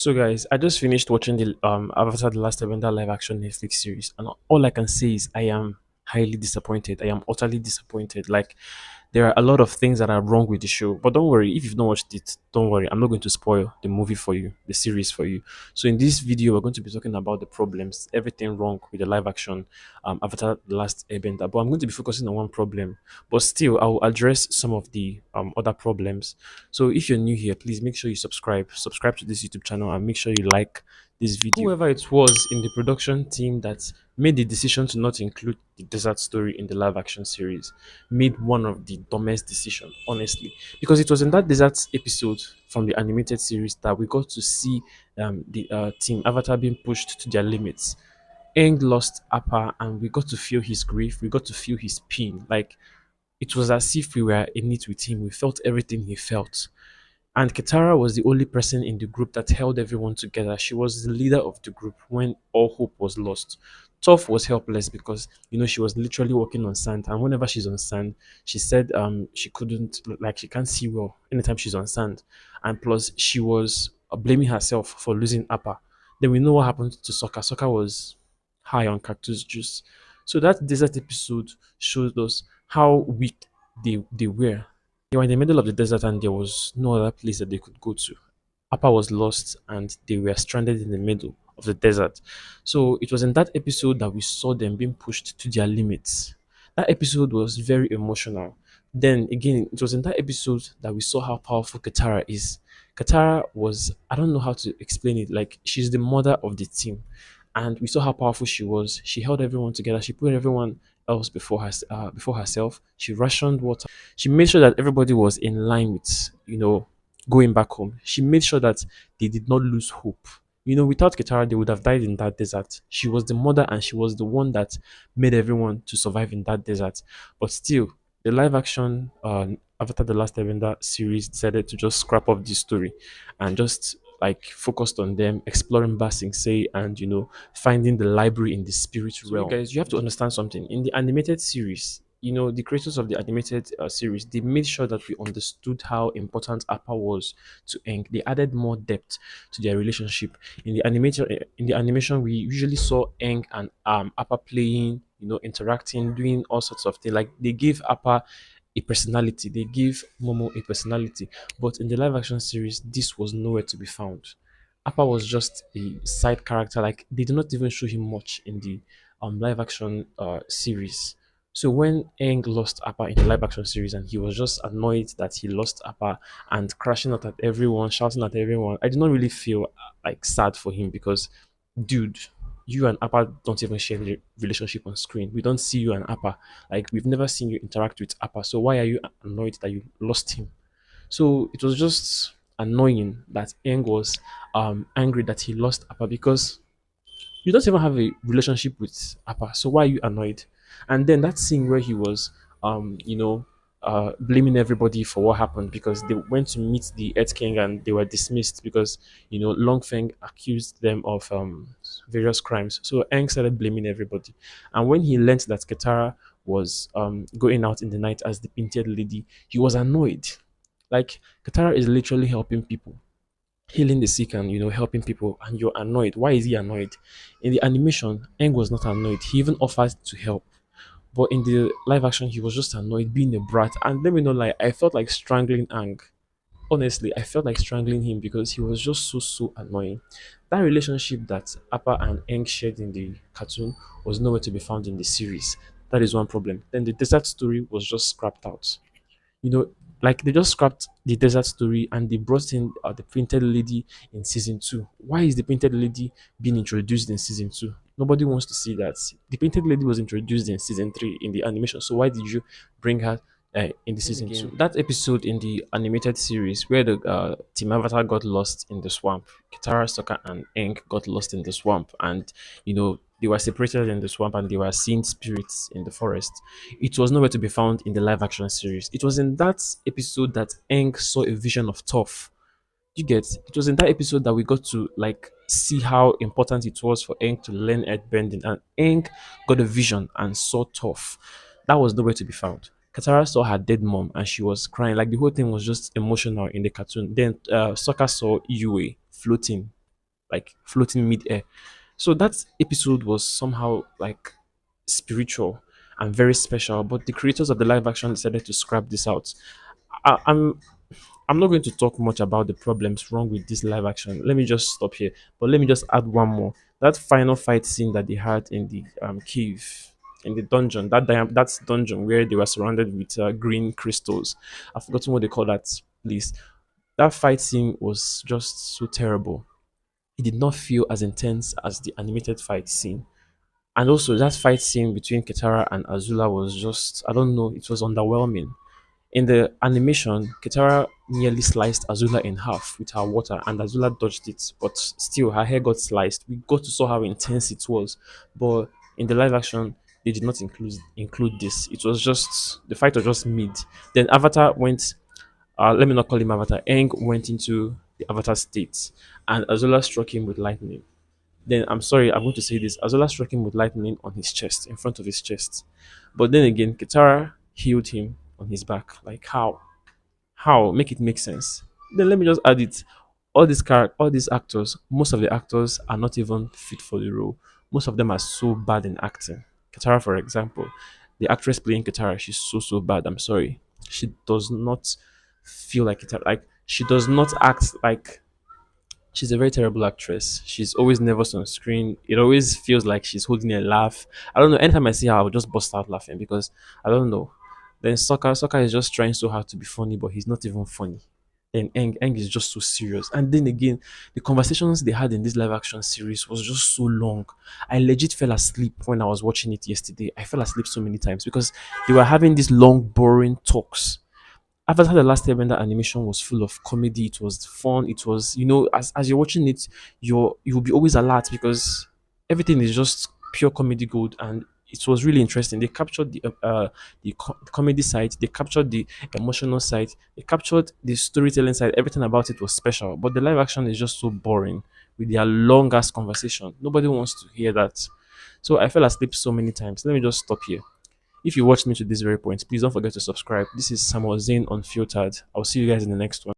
So guys, I just finished watching the Avatar: The Last Airbender live action Netflix series, and all I can say is I am highly disappointed. I am utterly disappointed. Like there are a lot of things that are wrong with the show, but don't worry if you've not watched it. Don't worry, I'm not going to spoil the movie for you, the series for you. So in this video, we're going to be talking about the problems, everything wrong with the live action Avatar: The Last Airbender. But I'm going to be focusing on one problem, but still I'll address some of the other problems. So if you're new here, please make sure you subscribe to this YouTube channel, and make sure you like this video. Whoever it was in the production team that made the decision to not include the desert story in the live action series made one of the dumbest decision, honestly, because it was in that desert episode from the animated series that we got to see the team Avatar being pushed to their limits. Aang lost Appa, and we got to feel his grief. We got to feel his pain. Like it was as if we were in it with him. We felt everything he felt. And Katara was the only person in the group that held everyone together. She was the leader of the group when all hope was lost. Toph was helpless because she was literally walking on sand, and whenever she's on sand, she said she couldn't, like, she can't see well anytime she's on sand, and plus she was blaming herself for losing Appa. Then we know what happened to Sokka. Sokka was high on cactus juice. So that desert episode showed us how weak they were. They were in the middle of the desert and there was no other place that they could go to. Appa was lost and they were stranded in the middle of the desert. So it was in that episode that we saw them being pushed to their limits. That episode was very emotional. Then again, it was in that episode that we saw how powerful Katara is. Katara was, I don't know how to explain it, like she's the mother of the team. And we saw how powerful she was. She held everyone together. She put everyone else before herself. She rationed water. She made sure that everybody was in line with, going back home. She made sure that they did not lose hope. Without Katara, they would have died in that desert. She was the mother and she was the one that made everyone to survive in that desert. But still, the live action Avatar: The Last Airbender series decided to just scrap off this story and just like focused on them exploring Ba Sing Se and finding the library in the spirit realm. Guys, you have to understand something. In the animated series, the creators of the animated series, they made sure that we understood how important Appa was to Aang. They added more depth to their relationship. In the animation, we usually saw Aang and Appa playing, interacting, doing all sorts of things. Like they gave Appa a personality, they gave Momo a personality. But in the live action series, this was nowhere to be found. Appa was just a side character. Like they did not even show him much in the live action series. So when Aang lost Appa in the live action series and he was just annoyed that he lost Appa and crashing out at everyone, shouting at everyone, I did not really feel like sad for him because, dude, you and Appa don't even share the relationship on screen. We don't see you and Appa. Like we've never seen you interact with Appa. So why are you annoyed that you lost him? So it was just annoying that Aang was angry that he lost Appa because you don't even have a relationship with Appa. So why are you annoyed? And then that scene where he was, blaming everybody for what happened because they went to meet the Earth King and they were dismissed because, Longfeng accused them of various crimes. So Aang started blaming everybody. And when he learned that Katara was going out in the night as the painted lady, he was annoyed. Like Katara is literally helping people, healing the sick and helping people, and you're annoyed. Why is he annoyed? In the animation, Eng was not annoyed. He even offered to help. But in the live action, he was just annoyed, being a brat. And let me know, like, I felt like strangling Ang. Honestly, I felt like strangling him because he was just so annoying. That relationship that Appa and Eng shared in the cartoon was nowhere to be found in the series. That is one problem. Then the desert story was just scrapped out. you know, like they just scrapped the desert story and they brought in the painted lady in season two. Why is the painted lady being introduced in season two? Nobody wants to see that. The painted lady was introduced in season three in the animation. So why did you bring her in the season two? That episode in the animated series where the Team Avatar got lost in the swamp, Katara, Sokka, and Aang got lost in the swamp, and they were separated in the swamp and they were seeing spirits in the forest. It was nowhere to be found in the live action series. It was in that episode that Aang saw a vision of Toph. You get? It was in that episode that we got to like see how important it was for Aang to learn earthbending, and Aang got a vision and saw Toph. That was nowhere to be found. Katara saw her dead mom and she was crying. Like the whole thing was just emotional in the cartoon. Then Sokka saw Yue floating. like floating mid-air. So that episode was somehow like spiritual and very special, but the creators of the live action decided to scrap this out. I, I'm not going to talk much about the problems wrong with this live action. Let me just stop here. But let me just add one more. That final fight scene that they had in the cave, in the dungeon, that's dungeon where they were surrounded with green crystals. I've forgotten what they call that place. That fight scene was just so terrible. It did not feel as intense as the animated fight scene. And also, that fight scene between Katara and Azula was just, I don't know, it was underwhelming. In the animation, Katara nearly sliced Azula in half with her water, and Azula dodged it, but still her hair got sliced. We got to saw how intense it was, but in the live action, they did not include this. It was just the fight was just mid. Then Avatar went. Let me not call him Avatar. Aang went into the Avatar state, and Azula struck him with lightning. Then I'm sorry, I'm going to say this. Azula struck him with lightning on his chest, in front of his chest. But then again, Katara healed him on his back. Like how? How? Make it make sense. Then let me just add it. All these actors, most of the actors are not even fit for the role. Most of them are so bad in acting. Katara, for example, the actress playing Katara, she's so bad. I'm sorry. She does not feel like Katara. Like she does not act like she's a very terrible actress. She's always nervous on screen. It always feels like she's holding a laugh. I don't know. Anytime I see her, I will just bust out laughing because I don't know. Then Sokka is just trying so hard to be funny, but he's not even funny. Then Eng is just so serious. And then again, the conversations they had in this live action series was just so long. I legit fell asleep when I was watching it yesterday. I fell asleep so many times because they were having these long, boring talks. Avatar: The Last Airbender animation was full of comedy. It was fun. It was, as you're watching it, you'll be always alert because everything is just pure comedy gold, and it was really interesting. They captured the comedy side. They captured the emotional side. They captured the storytelling side. Everything about it was special. But the live action is just so boring with their long ass conversation. Nobody wants to hear that. So I fell asleep so many times. Let me just stop here. If you watched me to this very point, please don't forget to subscribe. This is Samuel Zane Unfiltered. I'll see you guys in the next one.